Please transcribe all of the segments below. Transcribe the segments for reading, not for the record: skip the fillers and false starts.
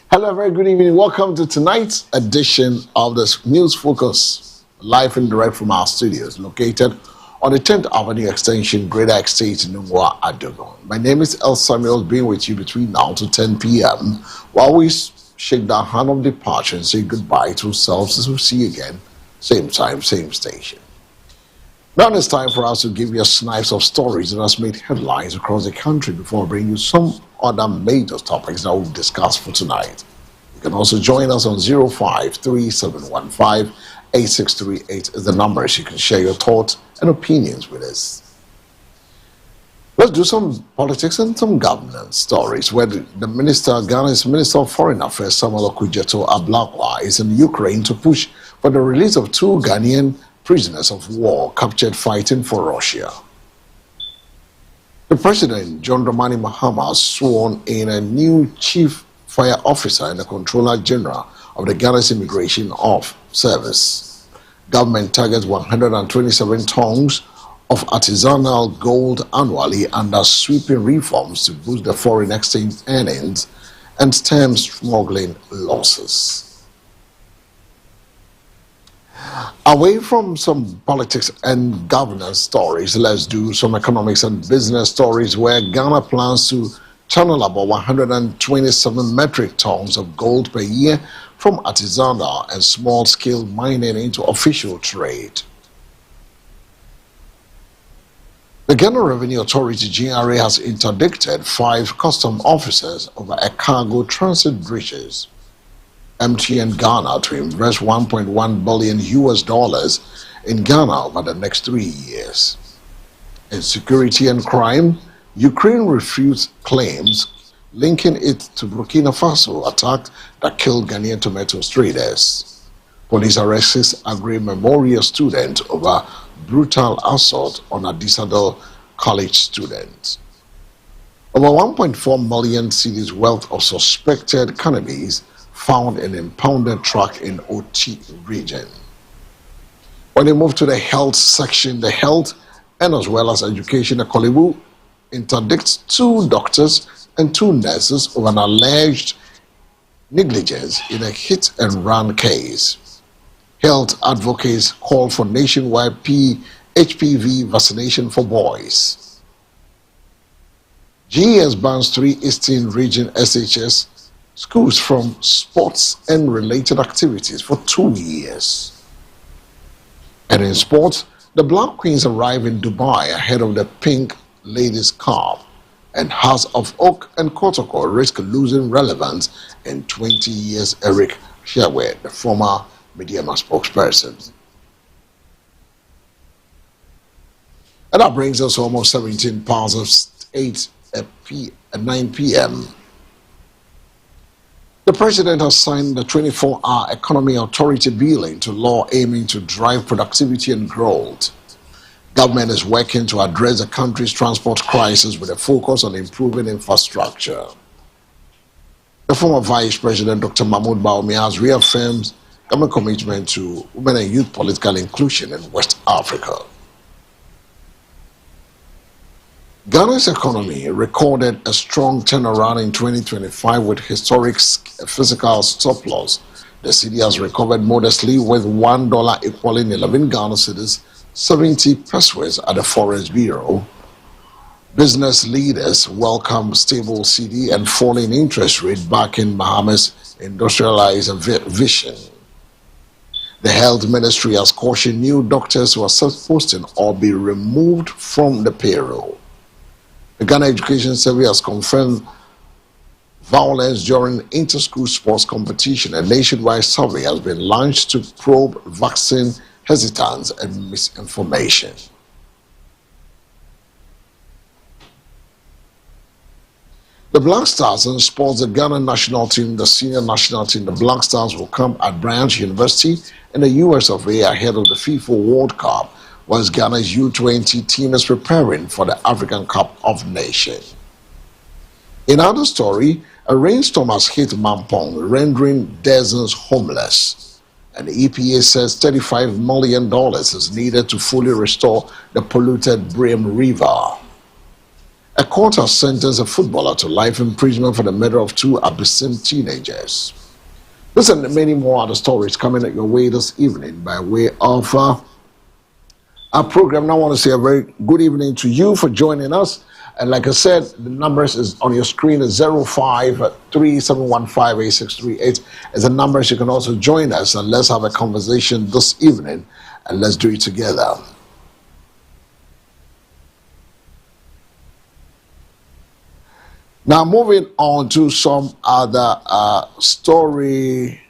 Hello, very good evening. Welcome to tonight's edition of the News Focus, live and direct from our studios located on the 10th Avenue Extension, Greater Estate, Nungwa, Adogon. My name is El Samuel, being with you between now to 10 p.m. while we shake the hand of departure and say goodbye to ourselves as we see you again, same time, same station. Now it's time for us to give you a snipes of stories that has made headlines across the country before I bring you some other major topics that we'll discuss for tonight. You can also join us on 0537158638 is the numbers you can share your thoughts and opinions with us. Let's do some politics and some governance stories where Ghana's Minister of Foreign Affairs, Samuel Okudzeto Ablakwa, is in Ukraine to push for the release of two Ghanaian prisoners of war captured fighting for Russia. The President, John Dramani Mahama, sworn in a new Chief Fire Officer and the Controller General of the Ghana's Immigration Service. Government targets 127 tons of artisanal gold annually under sweeping reforms to boost the foreign exchange earnings and stem smuggling losses. Away from some politics and governance stories, let's do some economics and business stories where Ghana plans to channel about 127 metric tons of gold per year from artisanal and small-scale mining into official trade. The Ghana Revenue Authority, GRA, has interdicted 5 custom officers over a cargo transit bridges. MTN Ghana to invest $1.1 billion in Ghana over the next 3 years. In security and crime, Ukraine refutes claims linking it to Burkina Faso attack that killed Ghanaian tomato traders. Police arrests Agri Memorial student over brutal assault on a Disadel College student. Over 1.4 million cedis worth of suspected cannabis found in impounded truck in Oti region. When they move to the health section, the health and as well as education, Akolibu interdicts 2 doctors and 2 nurses over an alleged negligence in a hit and run case. Health advocates call for nationwide HPV vaccination for boys. GES bans 3 Eastern Region SHS schools from sports and related activities for 2 years. And in sports, the Black Queens arrive in Dubai ahead of the Pink Ladies Cup, and House of Oak and Kotoko risk losing relevance in 20 years, Eric Sherwood, the former Mediama spokesperson. And that brings us almost 17 past 9 p.m. The President has signed the 24-hour Economy Authority bill into law aiming to drive productivity and growth. Government is working to address the country's transport crisis with a focus on improving infrastructure. The former Vice President, Dr. Mahmoud Bawumia, has reaffirmed government commitment to women and youth political inclusion in West Africa. Ghana's economy recorded a strong turnaround in 2025 with historic fiscal surplus. The city has recovered modestly with $1 equaling 11 Ghana cedis, 70 pesos at the Forex Bureau. Business leaders welcome stable CD and falling interest rate back in Bahamas' industrialized vision. The Health Ministry has cautioned new doctors who are self-posting or be removed from the payroll. The Ghana Education Service has confirmed violence during inter-school sports competition. A nationwide survey has been launched to probe vaccine hesitance and misinformation. The Black Stars in sports, the Ghana national team, the senior national team, the Black Stars will camp at Bryant University in the US of A ahead of the FIFA World Cup, whilst Ghana's U20 team is preparing for the African Cup of Nations. In other story, a rainstorm has hit Mampong, rendering dozens homeless. And the EPA says $35 million is needed to fully restore the polluted Brim River. A court has sentenced a footballer to life imprisonment for the murder of 2 Abyssinian teenagers. This and many more other stories coming at your way this evening by way of our program. Now I want to say a very good evening to you for joining us. And like I said, the numbers is on your screen is 0537158638 is the numbers. You can also join us and let's have a conversation this evening and let's do it together. Now moving on to some other story.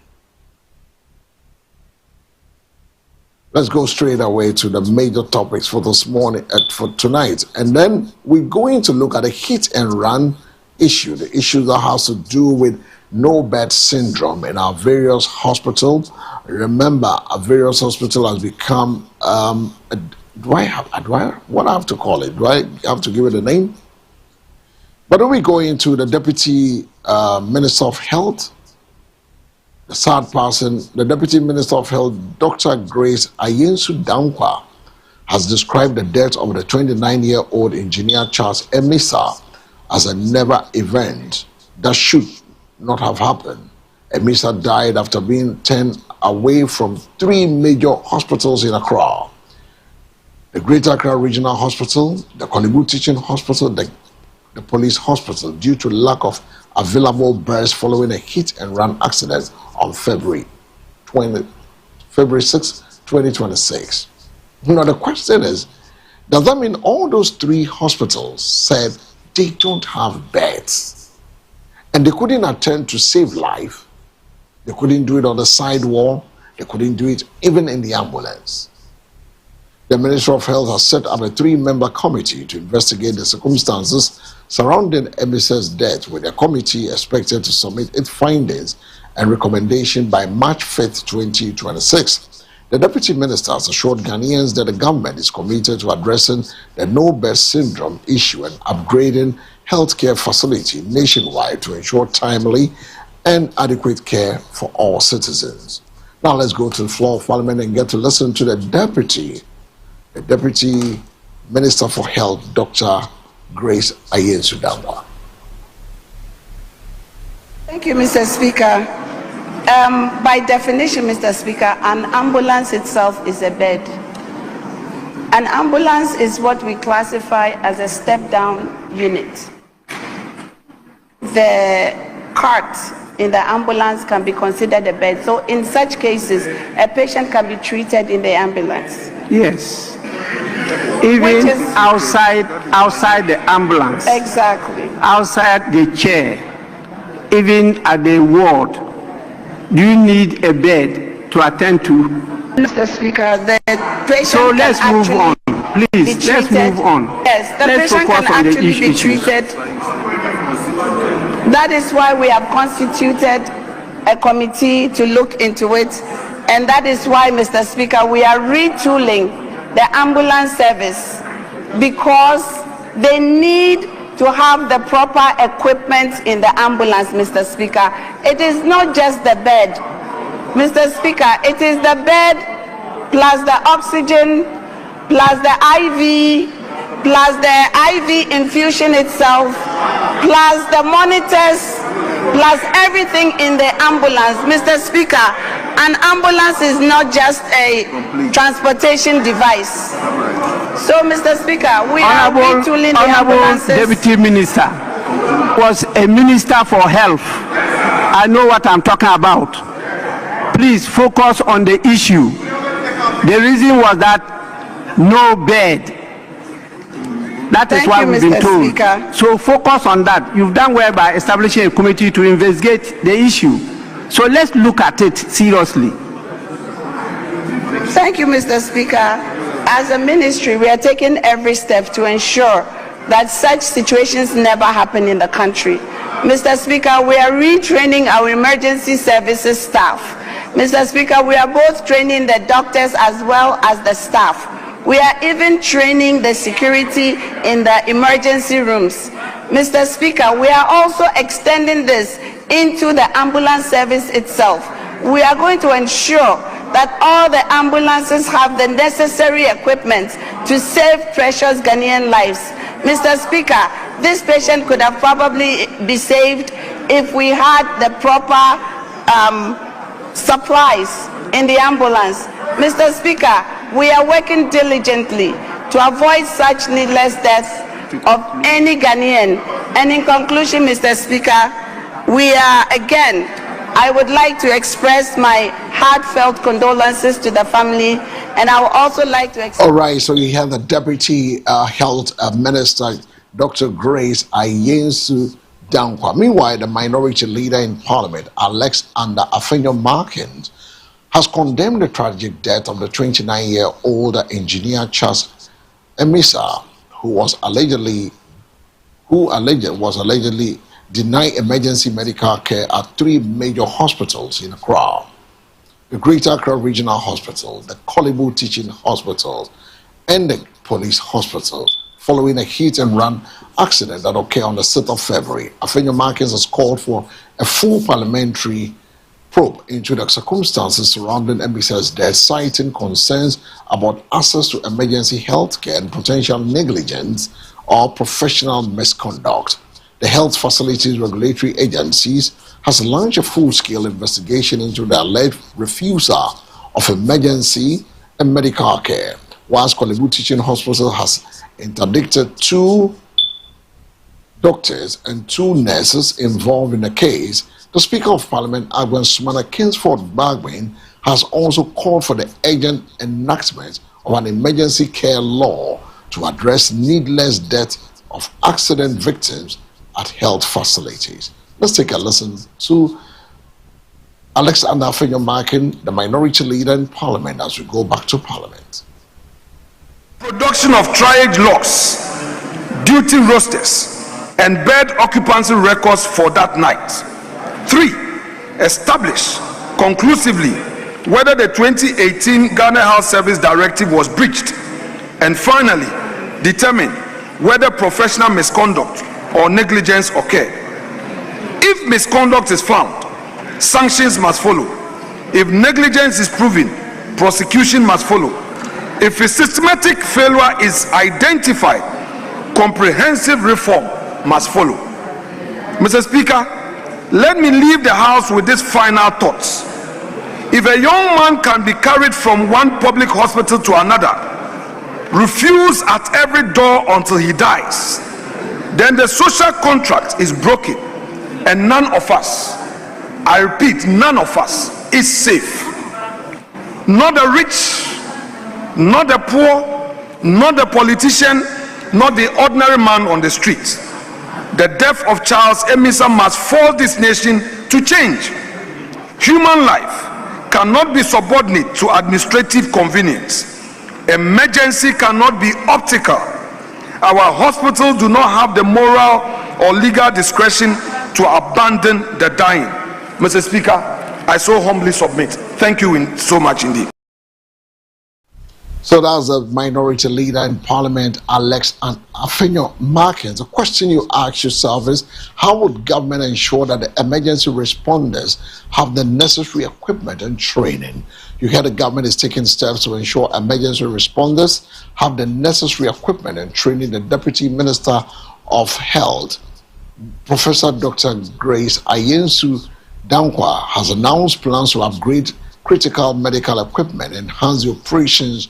Let's go straight away to the major topics for this morning, for tonight. And then we're going to look at a hit and run issue, the issue that has to do with no-bed syndrome in our various hospitals. Remember, our various hospital has become, what do I have to call it? Do I have to give it a name? But then we go into the Deputy Minister of Health. The third person, the Deputy Minister of Health, Dr. Grace Ayensu-Dankwa, has described the death of the 29-year-old engineer Charles Emisa as a never event that should not have happened. Emisa died after being turned away from 3 major hospitals in Accra: the Greater Accra Regional Hospital, the Korle Bu Teaching Hospital, the police hospital, due to lack of available beds following a hit and run accident on February 6, 2026. Now the question is, does that mean all those 3 hospitals said they don't have beds and they couldn't attempt to save life? They couldn't do it on the sidewalk, they couldn't do it even in the ambulance. The Ministry of Health has set up a 3-member committee to investigate the circumstances surrounding Emisa's death, with a committee expected to submit its findings and recommendation by March 5th, 2026. The Deputy Minister has assured Ghanaians that the government is committed to addressing the no-bed syndrome issue and upgrading healthcare facilities nationwide to ensure timely and adequate care for all citizens. Now let's go to the floor of Parliament and get to listen to the Deputy Minister for Health, Dr. Grace Ayensu-Dankwa. Thank you, Mr. Speaker. By definition, Mr. Speaker, an ambulance itself is a bed. An ambulance is what we classify as a step-down unit. The cart in the ambulance can be considered a bed. So in such cases, a patient can be treated in the ambulance. Yes. Even outside the ambulance. Exactly. Outside the chair. Even at the ward. Do you need a bed to attend to? Mr. Speaker, the patient so let's move on. Please, let's move on. Yes, the patient can actually be treated. That is why we have constituted a committee to look into it. And that is why, Mr. Speaker, we are retooling the ambulance service, because they need to have the proper equipment in the ambulance, Mr. Speaker. It is not just the bed, Mr. Speaker. It is the bed plus the oxygen plus the IV plus the IV infusion itself plus the monitors plus everything in the ambulance. Mr. Speaker, an ambulance is not just a transportation device. So, Mr. Speaker, we are retooling the ambulances. Deputy Minister was a Minister for Health. I know what I'm talking about. Please focus on the issue. The reason was that no bed. That is what we've been told. Speaker. So focus on that. You've done well by establishing a committee to investigate the issue. So let's look at it seriously. Thank you, Mr. Speaker. As a ministry, we are taking every step to ensure that such situations never happen in the country. Mr. Speaker, we are retraining our emergency services staff. Mr. Speaker, we are both training the doctors as well as the staff. We are even training the security in the emergency rooms. Mr. Speaker, we are also extending this into the ambulance service itself. We are going to ensure that all the ambulances have the necessary equipment to save precious Ghanaian lives. Mr. Speaker, this patient could have probably been saved if we had the proper supplies in the ambulance. Mr. Speaker, we are working diligently to avoid such needless deaths of any Ghanaian. And in conclusion, Mr. Speaker, I would like to express my heartfelt condolences to the family, and I would also like to express... All right, so you have the Deputy Health Minister, Dr. Grace Ayensu Dankwa. Meanwhile, the Minority Leader in Parliament, Alexander Afenyo-Markin, has condemned the tragic death of the 29-year-old engineer Charles Emisa, who was allegedly denied emergency medical care at 3 major hospitals in Accra: the Greater Accra Regional Hospital, the Kolebu Teaching Hospital, and the Police Hospital, following a hit-and-run accident that occurred on the 6th of February. Afenyo-Markin has called for a full parliamentary probe into the circumstances surrounding Emisa's death, citing concerns about access to emergency health care and potential negligence or professional misconduct. The Health Facilities Regulatory Agencies has launched a full-scale investigation into the alleged refusal of emergency and medical care, whilst Kolebu Teaching Hospital has interdicted 2 doctors and 2 nurses involved in the case. The Speaker of Parliament, Agwen Sumana Kingsford Bagwin, has also called for the urgent enactment of an emergency care law to address needless death of accident victims at health facilities. Let's take a listen to Alexander Afenyo-Markin, the Minority Leader in Parliament, as we go back to Parliament. Production of triage logs, duty rosters, and bed occupancy records for that night. 3, establish conclusively whether the 2018 Ghana Health Service Directive was breached, and finally determine whether professional misconduct or negligence occurred. If misconduct is found, sanctions must follow. If negligence is proven, prosecution must follow. If a systematic failure is identified, comprehensive reform must follow. Mr. Speaker, let me leave the House with these final thoughts. If a young man can be carried from one public hospital to another, refuse at every door until he dies, then the social contract is broken, and none of us, I repeat, none of us is safe. Not the rich, not the poor, not the politician, not the ordinary man on the street. The death of Charles Emisa must force this nation to change. Human life cannot be subordinate to administrative convenience. Emergency cannot be optical. Our hospitals do not have the moral or legal discretion to abandon the dying. Mr. Speaker, I so humbly submit. Thank you so much indeed. So that's the Minority Leader in Parliament, Alexander Afenyo-Markin. The question you ask yourself is, how would government ensure that the emergency responders have the necessary equipment and training? You hear the government is taking steps to ensure emergency responders have the necessary equipment and training. The Deputy Minister of Health, Professor Dr. Grace Ayensu Dankwa, has announced plans to upgrade critical medical equipment, enhance the operations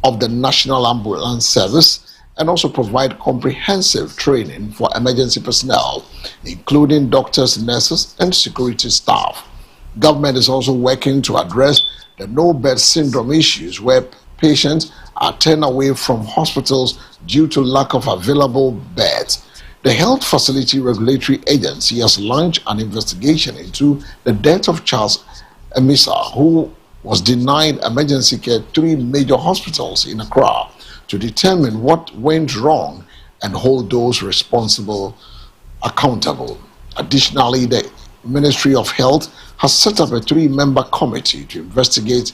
of the National Ambulance Service, and also provide comprehensive training for emergency personnel, including doctors, nurses, and security staff. Government is also working to address the no-bed syndrome issues, where patients are turned away from hospitals due to lack of available beds. The Health Facility Regulatory Agency has launched an investigation into the death of Charles Emisa, who was denied emergency care at 3 major hospitals in Accra, to determine what went wrong and hold those responsible accountable. Additionally, the Ministry of Health has set up a 3-member committee to investigate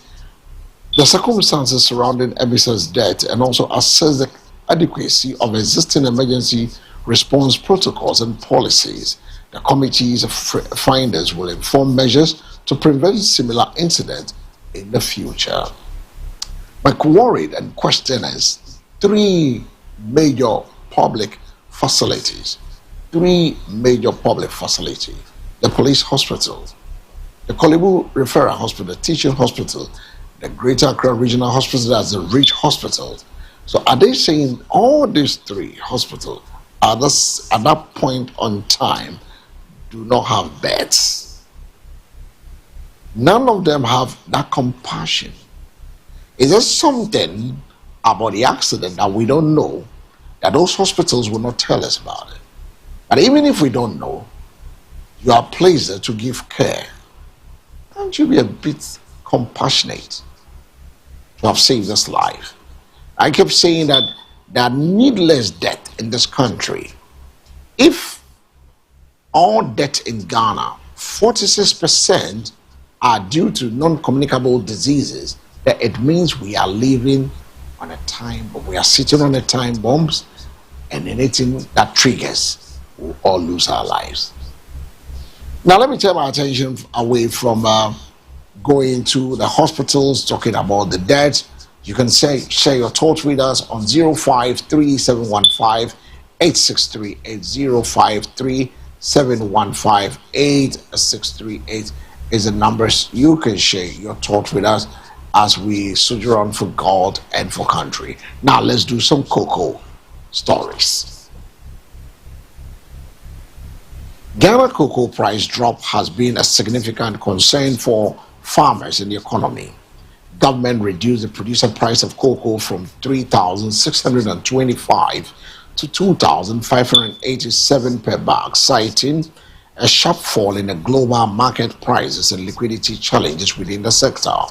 the circumstances surrounding Emisa's death and also assess the adequacy of existing emergency response protocols and policies. The committee's findings will inform measures to prevent similar incidents in the future. My worried and question is, 3 major public facilities, 3 major public facilities: the police hospital, the Kolebu Referral Hospital, the teaching hospital, the Greater Accra Regional Hospital, that's the Reach Hospital. So are they saying all these 3 hospitals at that point on time do not have beds? None of them have that compassion. Is there something about the accident that we don't know, that those hospitals will not tell us about it? But even if we don't know, you are placed there to give care. Can't you be a bit compassionate to have saved this life? I kept saying that there are needless death in this country. If all death in Ghana, 46% are due to non-communicable diseases, that it means we are living on a time bomb. We are sitting on a time bomb, and anything that triggers, we'll all lose our lives. Now let me turn my attention away from going to the hospitals, talking about the dead. You can share your thoughts with us on 053-715-8638. 053-715-8638 is the numbers you can share your thoughts with us as we soldier on for God and for country. Now let's do some cocoa stories. Ghana cocoa price drop has been a significant concern for farmers in the economy. Government reduced the producer price of cocoa from 3,625 to 2,587 per bag, citing a sharp fall in the global market prices and liquidity challenges within the sector.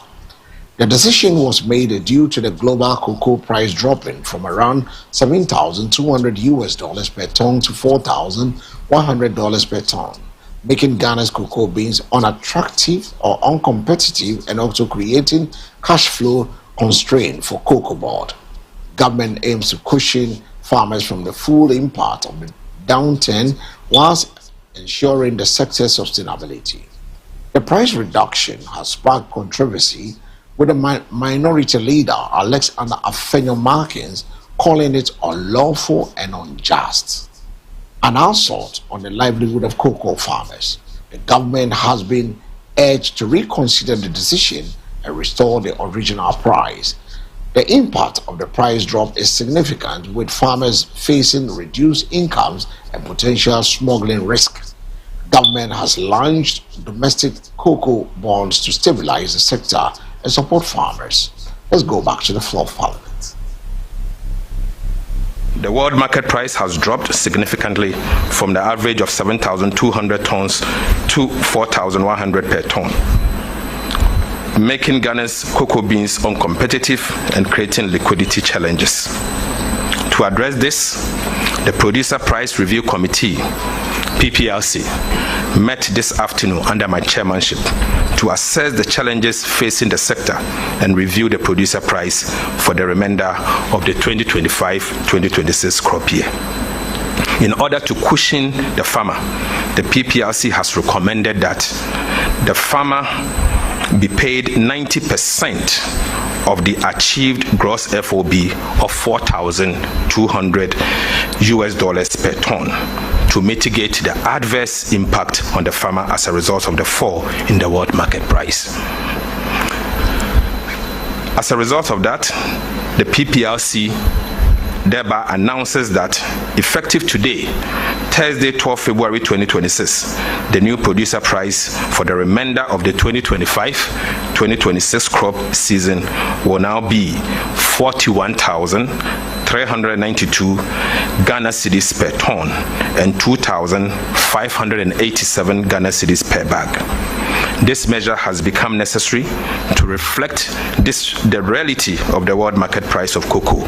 The decision was made due to the global cocoa price dropping from around $7,200 per ton to $4,100 per ton, making Ghana's cocoa beans unattractive or uncompetitive and also creating cash flow constraint for Cocoa Board. Government aims to cushion farmers from the full impact of the downturn whilst ensuring the sector's sustainability. The price reduction has sparked controversy, with the minority leader Alexander Afenyo-Markins calling it unlawful and unjust, an assault on the livelihood of cocoa farmers. The government has been urged to reconsider the decision and restore the original price. The impact of the price drop is significant, with farmers facing reduced incomes and potential smuggling risk. Government has launched domestic cocoa bonds to stabilize the sector and support farmers. Let's go back to the floor of Parliament. The world market price has dropped significantly from the average of 7,200 tons to 4,100 per ton, making Ghana's cocoa beans uncompetitive and creating liquidity challenges. To address this, the Producer Price Review Committee, PPRC, met this afternoon under my chairmanship to assess the challenges facing the sector and review the producer price for the remainder of the 2025-2026 crop year. In order to cushion the farmer, the PPRC has recommended that the farmer be paid 90% of the achieved gross FOB of $4,200 per ton to mitigate the adverse impact on the farmer as a result of the fall in the world market price. As a result of that, the PPRC thereby announces that effective today, Thursday, 12 February 2026, the new producer price for the remainder of the 2025-2026 crop season will now be 41,392 Ghana cedis per ton and 2,587 Ghana cedis per bag. This measure has become necessary to reflect the reality of the world market price of cocoa,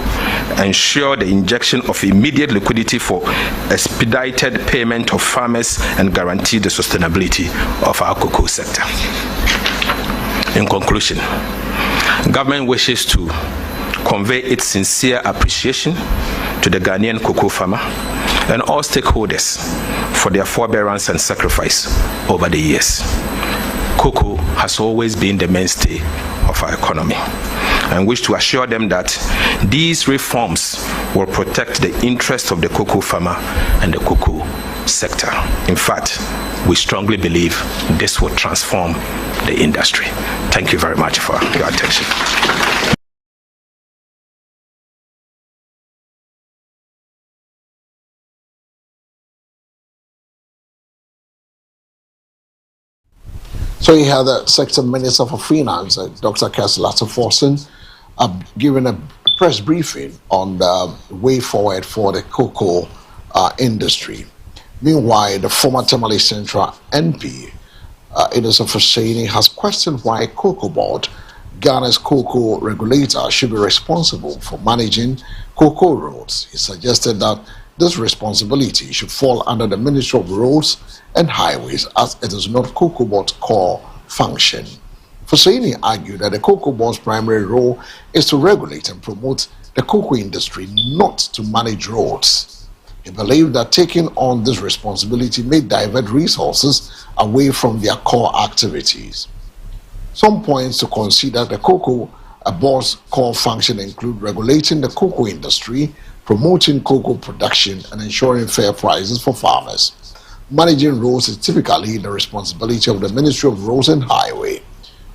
ensure the injection of immediate liquidity for expedited payment of farmers, and guarantee the sustainability of our cocoa sector. In conclusion, government wishes to convey its sincere appreciation to the Ghanaian cocoa farmer and all stakeholders for their forbearance and sacrifice over the years. cocoa has always been the mainstay of our economy, and wish to assure them that these reforms will protect the interests of the cocoa farmer and the cocoa sector. In fact, we strongly believe this will transform the industry. Thank you very much for your attention. So you had the Sector Minister for Finance, Dr. Cassius Forson, giving a press briefing on the way forward for the cocoa industry. Meanwhile, the former Tamale Central MP, Innocent Fussaini, has questioned why Cocoa Board, Ghana's cocoa regulator, should be responsible for managing cocoa roads. He suggested that this responsibility should fall under the Ministry of Roads and Highways, as it is not Cocoa Board's core function. Fussaini argued that the Cocoa Board's primary role is to regulate and promote the cocoa industry, not to manage roads. He believed that taking on this responsibility may divert resources away from their core activities. Some points to consider: the Cocoa Board's core function include regulating the cocoa industry, promoting cocoa production, and ensuring fair prices for farmers. Managing roads is typically the responsibility of the Ministry of Roads and Highway.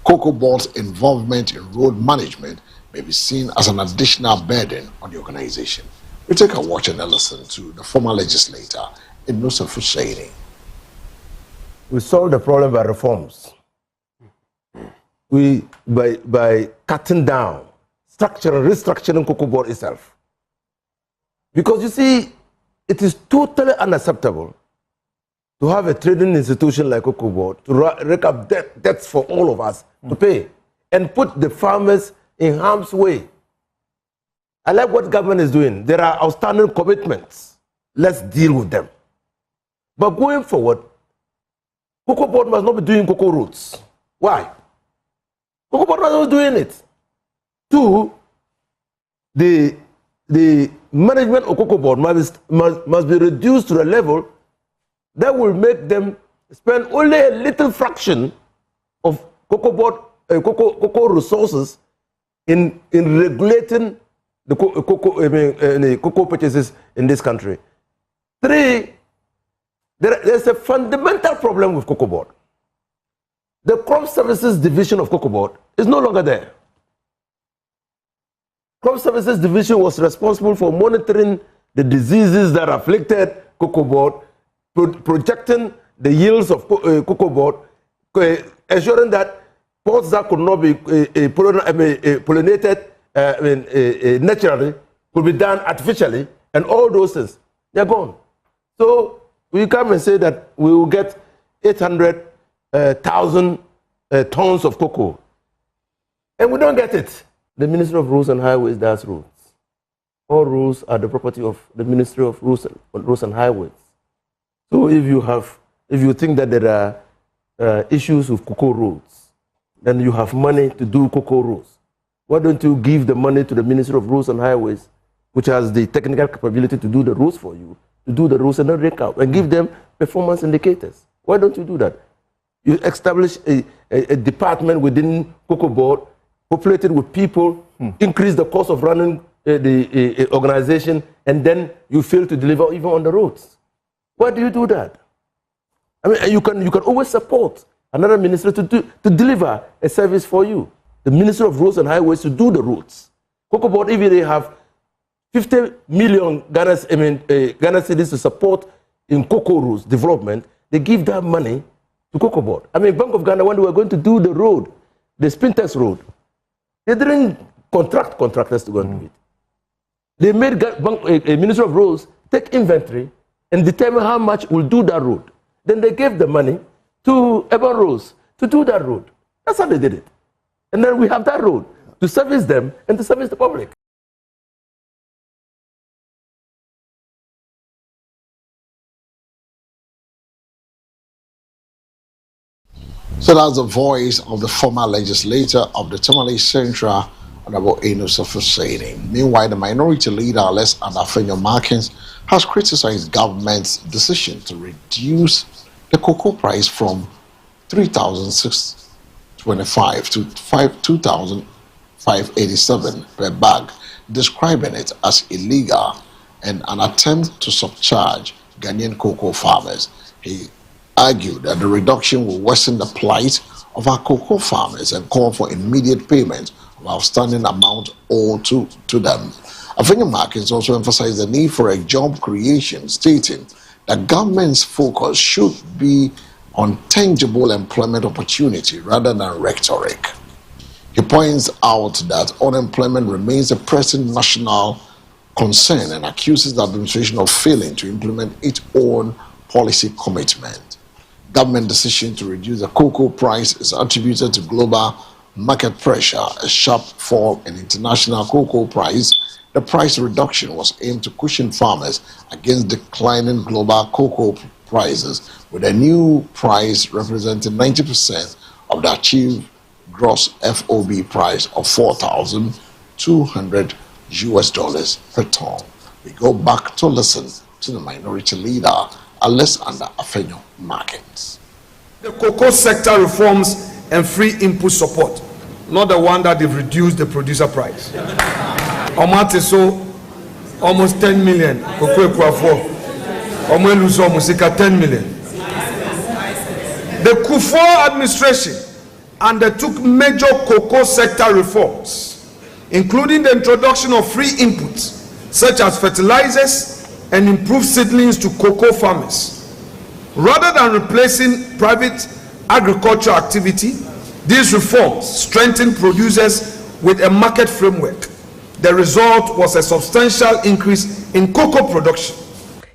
Cocoa Board's involvement in road management may be seen as an additional burden on the organization. We take a watch and a listen to the former legislator, Innocent Fussaini. We solve the problem by reforms. By cutting down, restructuring Cocoa Board itself. Because you see, it is totally unacceptable to have a trading institution like Cocoa Board to rake up debts for all of us to pay and put the farmers in harm's way. I like what government is doing. There are outstanding commitments. Let's deal with them. But going forward, Cocoa Board must not be doing cocoa routes. Why? Cocoa Board must not be doing it. Two, the management of Cocoa Board must be reduced to a level that will make them spend only a little fraction of Cocoa Board cocoa resources in regulating the cocoa purchases in this country. Three, there's a fundamental problem with Cocoa Board. The Crop Services Division of Cocoa Board is no longer there. Crop Services Division was responsible for monitoring the diseases that afflicted Cocoa Board, projecting the yields of Cocoa Board, ensuring that pods that could not be pollinated naturally could be done artificially, and all those things, they're gone. So we come and say that we will get 800,000 tons of cocoa, and we don't get it. The Ministry of Roads and Highways does roads. All roads are the property of the Ministry of Roads and Highways. So if you think that there are issues with cocoa roads, then you have money to do cocoa roads. Why don't you give the money to the Ministry of Roads and Highways, which has the technical capability to do the roads for you, to do the roads and not rake out, and give them performance indicators? Why don't you do that? You establish a department within Cocoa Board, populated with people, increase the cost of running the organization, and then you fail to deliver even on the roads. Why do you do that? I mean, you can always support another ministry to deliver a service for you. The Ministry of Roads and Highways to do the roads. Cocoa Board, if they have 50 million Ghana cedis to support in cocoa roads development, they give that money to Cocoa Board. I mean, Bank of Ghana, when they were going to do the road, the Spintex road, they didn't contract contractors to go and do it. They made a Ministry of Roads take inventory and determine how much will do that road. Then they gave the money to Urban Roads to do that road. That's how they did it. And then we have that road to service them and to service the public. So that's the voice of the former legislator of the Tamale Central, Honorable Innocent Fussaini. Meanwhile, the minority leader, Les Adafenyo Markins, has criticized government's decision to reduce the cocoa price from 3,625 to 2,587 per bag, describing it as illegal and an attempt to subcharge Ghanaian cocoa farmers. He argued that the reduction will worsen the plight of our cocoa farmers and called for immediate payment of outstanding amount owed to them. Afenyo Markins also emphasized the need for a job creation, stating that government's focus should be on tangible employment opportunity rather than rhetoric. He points out that unemployment remains a pressing national concern and accuses the administration of failing to implement its own policy commitment. Government decision to reduce the cocoa price is attributed to global market pressure, a sharp fall in international cocoa price. The price reduction was aimed to cushion farmers against declining global cocoa prices, with a new price representing 90% of the achieved gross FOB price of $4,200 per ton. We go back to listen to the minority leader, Alexander Afenyo Markins. The cocoa sector reforms and free input support, not the one that they've reduced the producer price. Omate so almost 10 million cocoa equafo. Omeluso almost 10 million. The Kufuor administration undertook major cocoa sector reforms, including the introduction of free inputs such as fertilizers and improved seedlings to cocoa farmers. Rather than replacing private agricultural activity, these reforms strengthened producers with a market framework. The result was a substantial increase in cocoa production.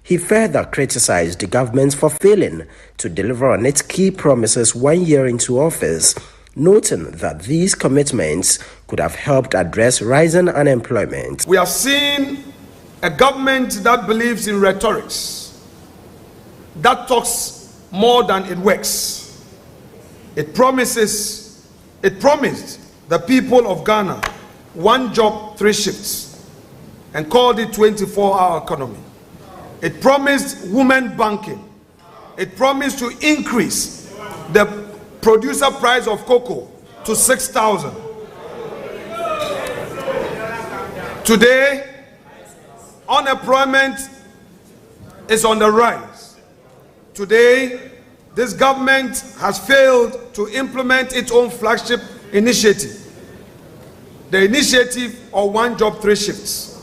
He further criticized the government for failing to deliver on its key promises 1 year into office, noting that these commitments could have helped address rising unemployment. We have seen a government that believes in rhetorics, that talks more than it works. It promised the people of Ghana 1 job, 3 shifts, and called it 24-hour economy. It promised women banking. It promised to increase the producer price of cocoa to 6,000. Today, unemployment is on the rise. Today, this government has failed to implement its own flagship initiative, the initiative of 1 job, 3 shifts.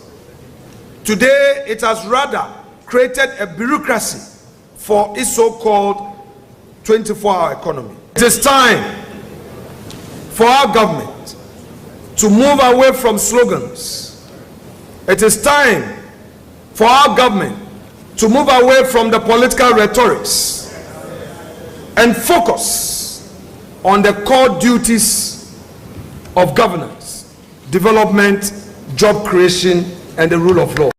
Today, it has rather created a bureaucracy for its so-called 24-hour economy. It is time for our government to move away from slogans. It is time for our government to move away from the political rhetorics and focus on the core duties of governance, development, job creation, and the rule of law.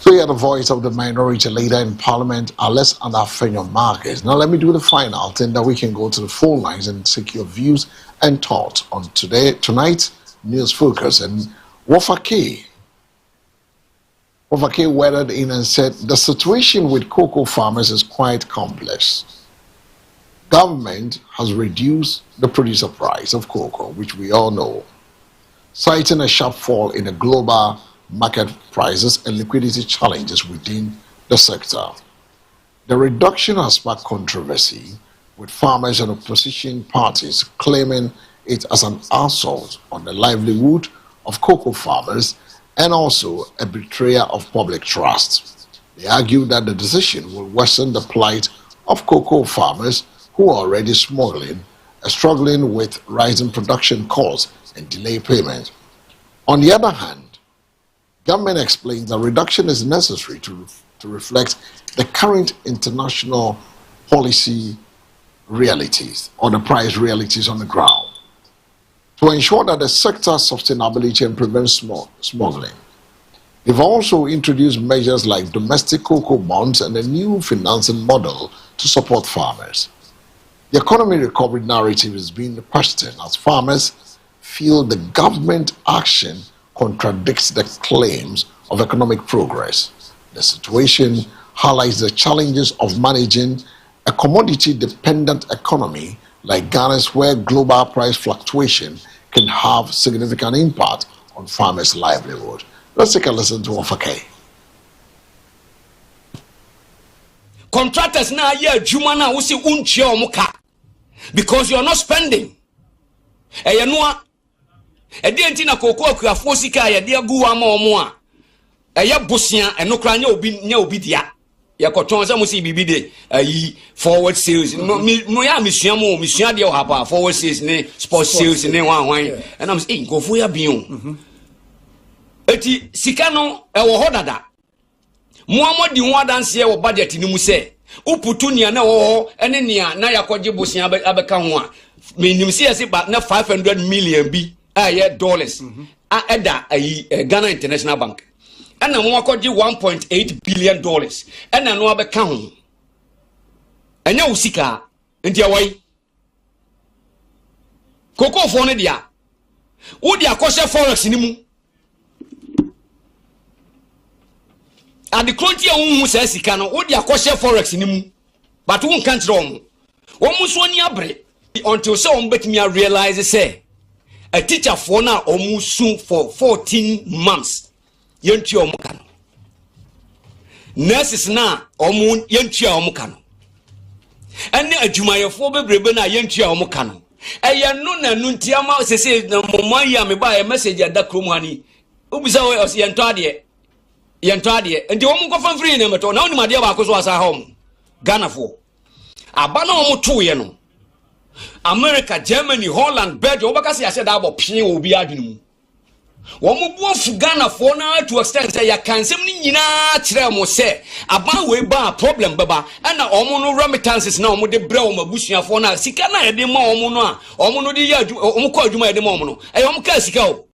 So you are the voice of the minority leader in Parliament, Alexander Afenyo Markins. Now let me do the final thing that we can go to the phone lines and seek your views and thoughts on tonight's news focus. And Wafake weathered in and said the situation with cocoa farmers is quite complex. Government has reduced the producer price of cocoa, which we all know, citing a sharp fall in the global market prices and liquidity challenges within the sector. The reduction has sparked controversy, with farmers and opposition parties claiming it as an assault on the livelihood of cocoa farmers and also a betrayal of public trust. They argue that the decision will worsen the plight of cocoa farmers who are already struggling with rising production costs and delayed payment. On the other hand, government explains that reduction is necessary to reflect the current international policy realities or the price realities on the ground, to ensure that the sector's sustainability and prevent smuggling. They've also introduced measures like domestic cocoa bonds and a new financing model to support farmers. The economy recovery narrative is being questioned as farmers feel the government action contradicts the claims of economic progress. The situation highlights the challenges of managing a commodity-dependent economy like Ghana's, where global price fluctuation can have significant impact on farmers' livelihood. Let's take a listen to Ofake. Contractors now yeah jumana we see unchia omuka because you're not spending. Eyanua edi enti na koko akuafo sika ya de agu ama omo a eya bosia enokra nya obi dia ya koton se mo si bibide ayi forward sales mo ya misua de o hapa forward sales ne sports sales ne wan and am say nkofo ya bion eti sika no ewo hodada Muhammad di ho danse wo budget ni mu se uputu nia na wo ene nia na yakoje bosia abeka ho a menim se yesi ba na 500 million bi dollars a eda ayi Ghana International Bank ana mo akoje 1.8 billion dollars ana no abeka ho enya usika ntia wai koko fo ne dia wo dia koshe forex ni mu at the crontia who says he can what their share forex in him, but one can't wrong. One must one yabre until someone bet me realize say a teacher for now almost soon for 14 months. Yentia omukano. Nurses na omun yentia omukano. And a jumayafo bebrebe na yentia omukano. Eya no na nuntiama se na mama ya me ba a message at that kromani. Ubisa we os yentade. Yentade and the woman go from free name to now ni madia ba koso asa home Ghana for abana omo to ye no America, Germany, Holland, Belgium obaka say said about pin obi adwenu wo mo bo fu Ghana for na to extend say ya kan sem ni nyina kire mo say aban we ba problem baba na omo no remittances na omo de bre o mabusua for na sika na ye de ma omo no a omo no de ya omo ko adwuma ye de ma omo no e omo ka sika o.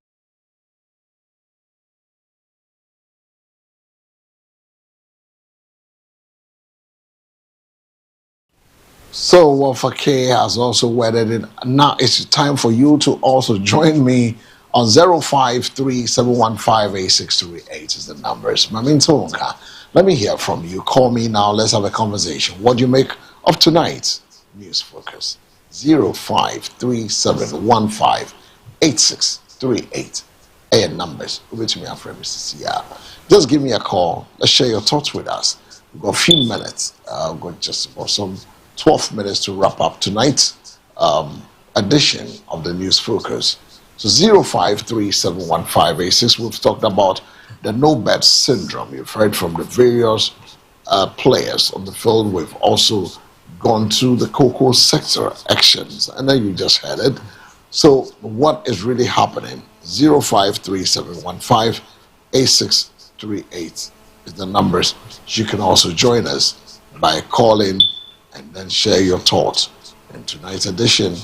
So Wafake has also wedded it. Now it's time for you to also join me on 053-715-8638 is the numbers. Mamintonga, let me hear from you. Call me now. Let's have a conversation. What do you make of tonight's News Focus? 053-715-8638. And numbers. Over to me, Mr. Sia. Just give me a call. Let's share your thoughts with us. We've got a few minutes. We've got just about some 12 minutes to wrap up tonight's edition of the News Focus. So 053-715-86. We've talked about the no-bet syndrome. You've heard from the various players on the field. We've also gone through the cocoa sector actions, and then you just heard it. So what is really happening? 053-715-8638 is the numbers. You can also join us by calling and then share your thoughts in tonight's edition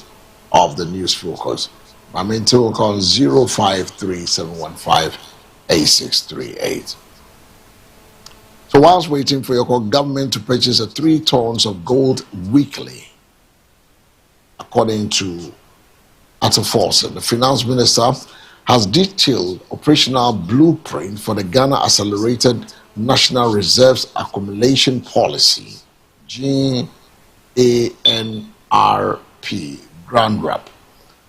of the News Focus. My main tool call 053-715-8638. So whilst waiting for your call, government to purchase 3 tons of gold weekly, according to Ato Forson, the finance minister has detailed operational blueprint for the Ghana Accelerated National Reserves Accumulation Policy, GANRP, Grand Rap,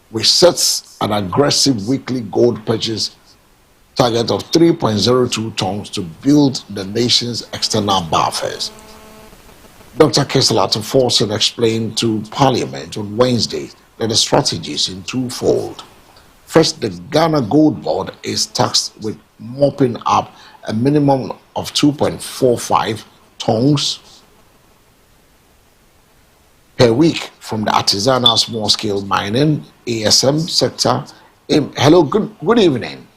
which sets an aggressive weekly gold purchase target of 3.02 tons to build the nation's external buffers. Dr. Kesela Ato Forson explained to Parliament on Wednesday that the strategy is in twofold. First, the Ghana Gold Board is tasked with mopping up a minimum of 2.45 tons per week from the artisanal small-scale mining ASM sector. Hello, good evening.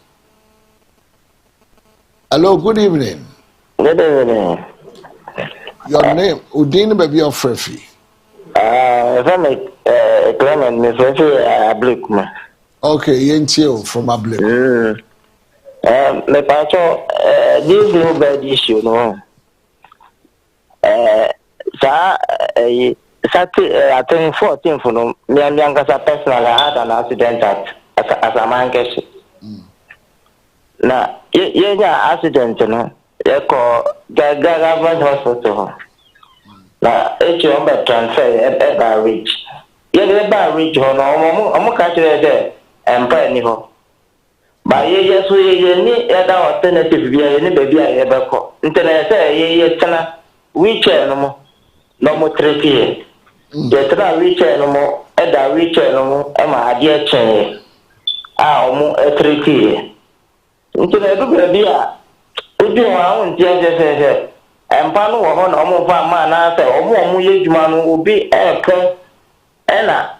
Hello, good evening. Good evening. Your name, Udine Baby of Frefi. Clement, Ablik. Okay, Yentio from Ablik. Me pacho, this no bad issue, no. I think 14 for no, me and Yankasa personally had an accident as a man cash. Now, yeah, accident, you know, they call the government hospital. na echi on be transfer e ba reach ye be ba reach ho no omo ka kire de empa ni ho ba ye so ye ni e da alternative bia ye ni be bia ye be ko internet ye tana wheelchair no mo treti ye tra wheelchair no mo e da wheelchair no mo e ma ade chen a omo e treti internet do be bia obi wa won tie je empa no wo ho na omo fa ma na se omo ye djuma no obi e kan e na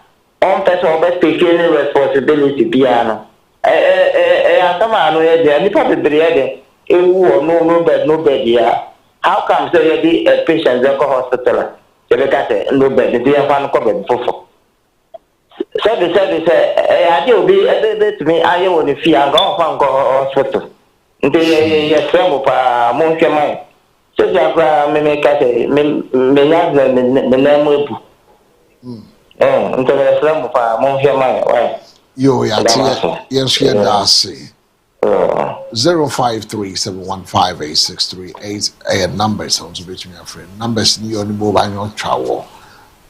on person obe take any responsibility bia no asama no ye de ni pa bebre ye de ewu no bed ya how come say ye di a patient go hospital ye be ka say no bed di ya fa no ko bed fofo say ade obi to me aye woni fi anga on fa go hospital nte ye tremble pa mo nke mai so ja kwa me ka say me nya na mo ebu nte ye tremble pa mo nke mai wa Yo, yes, that's 0537158638. Numbers sounds bit me a friend. Numbers ni on mobile no travel.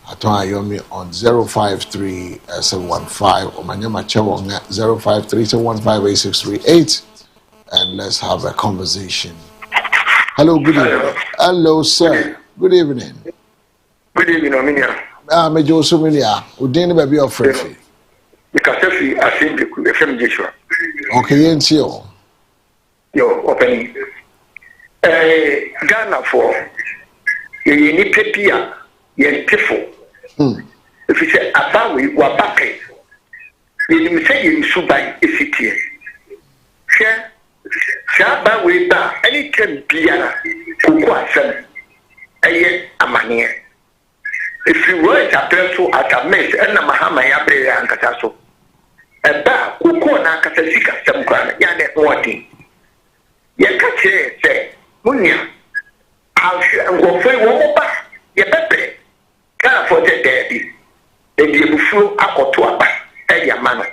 Atwa yomi on 053715 or manyama chawo 0537158638, and let's have a conversation. Hello, good evening. Hello, sir. Good evening. Good evening, Ominia. Me Joseph Minia. Udini baby of Frefi. Kasefi asimbi ku FM Joshua. Okay, yentio. Yo, opening. Ghana for ye ni pepia ye tifo. If you say abawi wa bake. Ye ni say ye subai esitie. Sha abawi ba any can biara kuku asem. Eye amanie. If you were to appeal at a mess and a Mahama Yabre and Catasso. A ba kuku na katasika some crown, yane wati. Yakache say, Munya, I'll share and go for one back. Ye pepe, can't for the daddy. Then you flew up to a back, and your manner.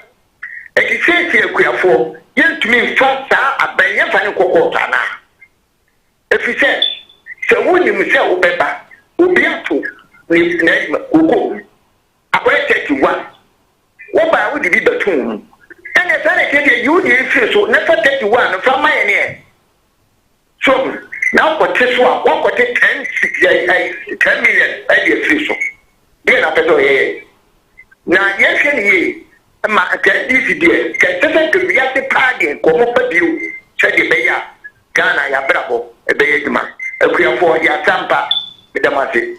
And he says here, queer for, yet to me fast a bayan fan kokotana. If he says, so when you say, Obeba, will be up to. Ni na uko akwai 31 wo ba wo di bi betum ene sare ke de you dey feel so na 31 from my ne so now ko te so a ko te 10 million I dey feel so dey na pedo ye na ye hwe ni ma ka isi dey ka te ke wi ate party ko mo pa biu se de be ya Ghana ya brabo e be ye duma akuya fo ya tampa be damase.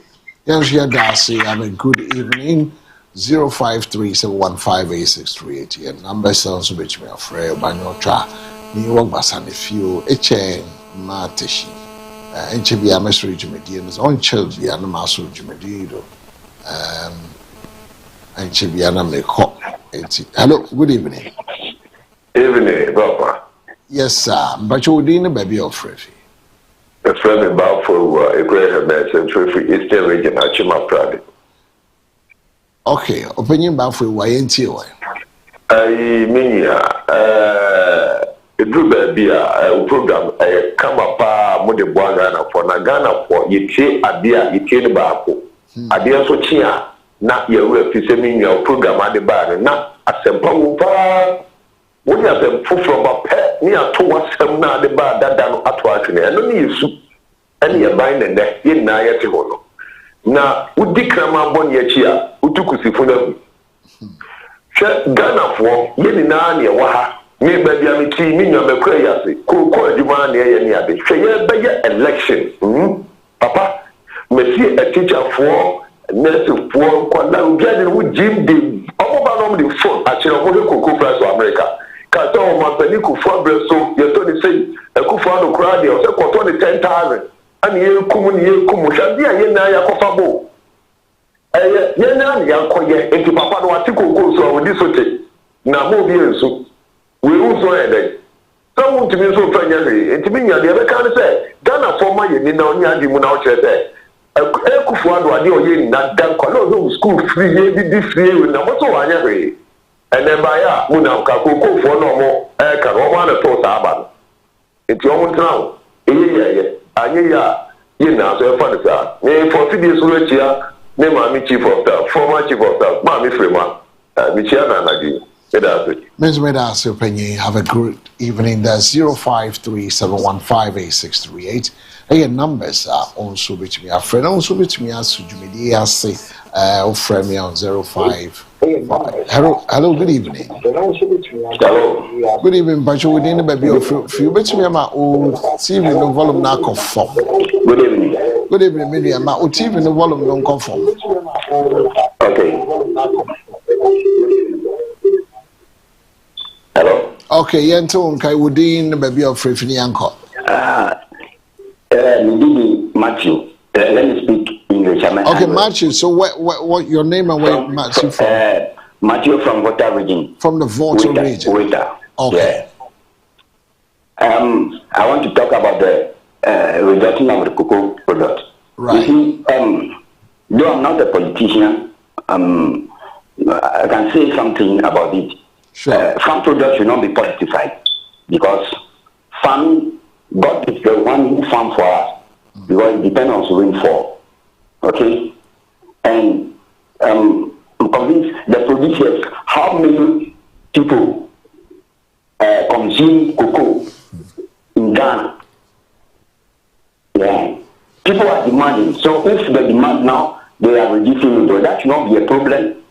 Yes, Darcy. Have a good evening. 0537158638. And number sounds which me afraid by no tra. Ni work basan if you mateshi. Be a message Jumedians on child be an master Jumedido. Be an make. Hello, good evening. Evening, Papa. Yes, sir. But you didn't baby of Frefi. The friend about for a greater Central Free Eastern region, Achima Pradi. Okay, opinion about for YNT. I mean, it drew baby a program, a come up, Modibuana for Nagana for Yiti, Adia, Yiti Bapo. Adia Sochia, not your representing your program at the bar, not a simple bar. When you have them from a pet near towards them now the bar that down at watching and only you soup and you're buying the neck in Nayatihono. Now, would declama bon yachia, Utukusifuna Ghana for Yenani Waha, me baby amity, Minya Mecrayasi, Koko Jumani and Yabi, say, by your election. Papa, may see a teacher for nurse for Quadam getting with Jim D. All the phone actually Coco Price of America. Kato mapeni kufa breso yeto ni sei ekufa no crowd o se koto ni 10,000 ani ye kumu shabia ye na ya kofa bo ye na ya koye enti papa no ati koko so o di sote na mo bi enso we uzo ede so won't me so fanya re enti mi nya de be kan se Ghana former ye ni na onya di mu na o chere ekufa do ade o ye ni na dan ko no school free ye di free na mo so wanya re. And then by ya, Muna Kako for no more, can one to toss Aban. It's your own town. Yeah, You know, so funny, sir. Me 40 days old here, me mommy chief of staff, former chief of staff, mommy Frema, me chairman again. Ms. Medas, have a good evening. There's 053-715-8638. And your numbers are also between me. A friend also between me as Sujumidi say, friend me on 05. Hello, good evening. Hello. Good evening, but you within the baby of few between me, my old TV no volume not conform. Good evening. Good evening, maybe my old TV no volume non conform. Okay. Hello. Okay, Yento Kai within the baby of Free Uncle. Matthew. Let me speak English. Okay, Matthew. So, what your name and where Matthew from? Matthew from Volta region. From the Volta region. Okay. Yeah. I want to talk about the reduction of the cocoa product. Right. You see, though I'm not a politician, I can say something about it. Sure. Farm products should not be politicize because farming, God is the one who farm for us because it depends on rainfall. Okay? And I'm convinced the producers, how many people consume cocoa in Ghana? Yeah. People are demanding. So if the demand now, they are reducing it, that should not be a problem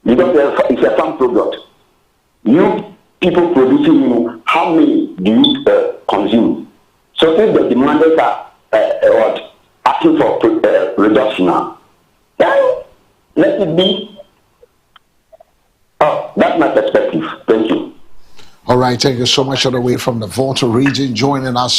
because it's a farm product. You people producing, how many do you consume? So if the demanders are asking for reduction now, then let it be. Oh, that's my perspective. Thank you. All right, thank you so much all the way from the Volta region, joining us,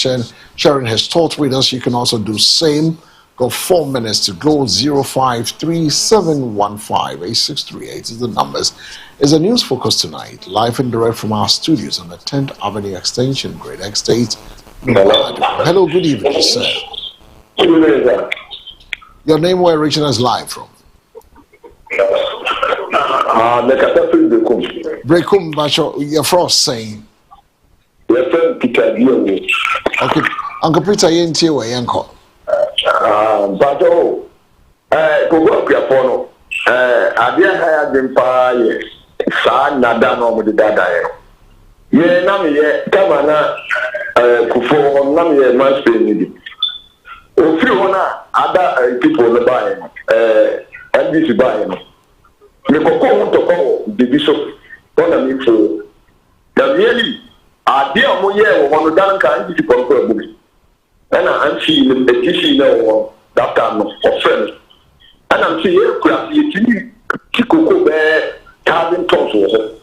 sharing his thoughts with us. You can also do same. Got 4 minutes to go. 053-715-8638 is the numbers. Is a news focus tonight, live and direct from our studios on the 10th Avenue Extension, Great Estate. Hello, good evening, sir. Good evening, sir. Your name, where region is live from? Brekum, but your frost saying. Okay, Uncle Peter, you ain't here, Uncle. Bajo, Kogo Piapono, Adia Haya Dimpa, yes, San Nadano with the Dada. Ye Nami, Kamana, Kufo, Nami, Manspe, Ofiona, other people the buying, NBC buying. The Coco want to call the bishop, what I mean for the really, Adia Moye, one of Danka, and the people. And I'm seeing the petition that time of friends. And I'm seeing Chico Carbon Tonsor.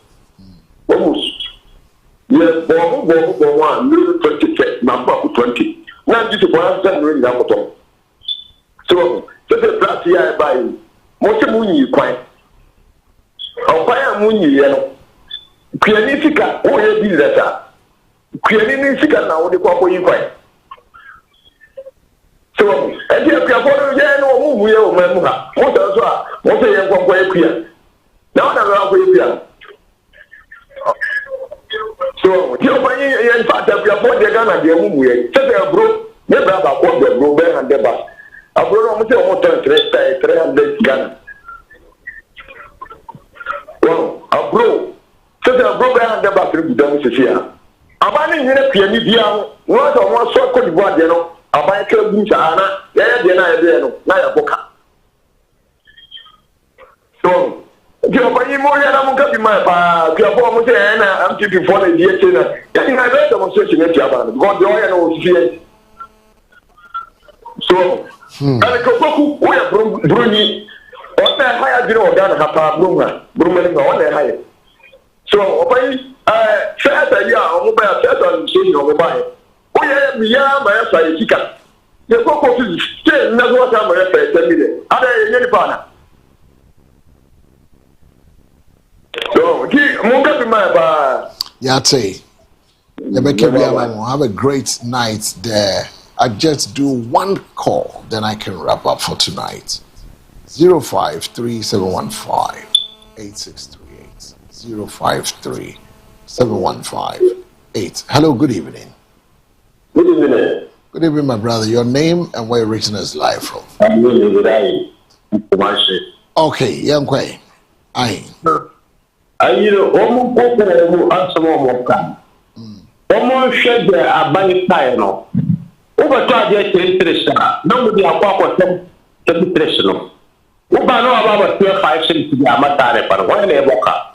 Almost. Yes, one, 20, number 20. Now, this is what I'm really about. So, just a plus here by most money quite. I'll buy a money yellow. Pianistica, oh, yeah, letter. Pianistica now, the papa you quite. So, and you can follow the move you, Mamma. What else? What say you want to appear? Now, I'm going so, you're buying in fact that you're going to get a move. Just a bro, never about what the bro and the bus. A bro, I'm going to 300 Ghana. Well, a bro, just a bro and the bus will be done this year. I'm running in a piano, what I want so could you want, you know. Abai ke busa ana ya de na ebe no na ya boka so je obayi mo ya na mo ka bi ma pa ke abo mo se na am tip for na die che na ya ni na be demonstration na tia ba no god de o ya no ofie so ala ko boku o ya bruni o ta haya bi no ga na pa bruma ni ga o na haya so obayi sa ta ya o mo ba ya ta so ni o mo ba oh yeah, me ya my say chicken. The cocoa is still not what I'm going to tell me. Are you any partner? So, Munga my Yate. Have a great night there. I just do one call, then I can wrap up for tonight. 053-715-8638. 053-715-8. Hello, good evening. Good evening. Good evening, my brother. Your name and where you're reaching us live from? Okay, young Kway. Aye. You know, almost answer more can. Almost shed the abandoned tire. Over 12 years to interest. Nobody are quite to be personal. Uba no about 5 cents to be a matter, but when they walk up.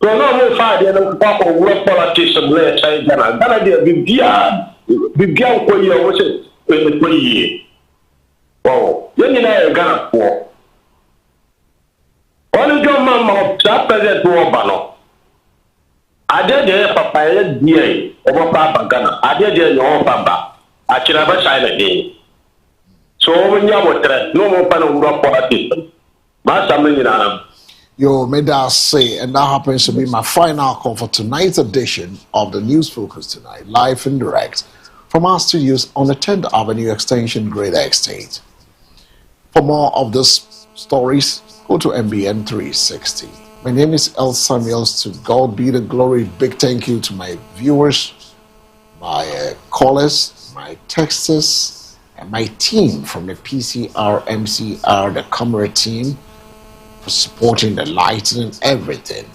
So no more 5 years of papa work politician lay say Ghana. Ghana dear began for you was it in the 20 years. Oh, then you know Ghana for. Only John Mamma, that present war banner. I did the papaya DA over Papa Ghana. I did your papa. I should have a silent day. So when you have a no more panel of politician. Master Million. Yo, may I say, and that happens to be my final call for tonight's edition of the News Focus Tonight, live and direct from our studios on the 10th Avenue Extension, Greater Estate. For more of these stories, go to MBN 360. My name is El Samuels. To God be the glory. Big thank you to my viewers, my callers, my texters, and my team from the PCR, MCR, the camera team, for supporting the lighting and everything.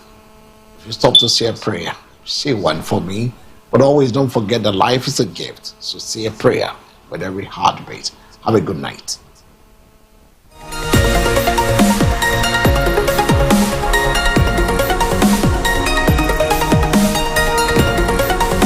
If you stop to say a prayer, say one for me. But always don't forget that life is a gift. So say a prayer with every heartbeat. Have a good night.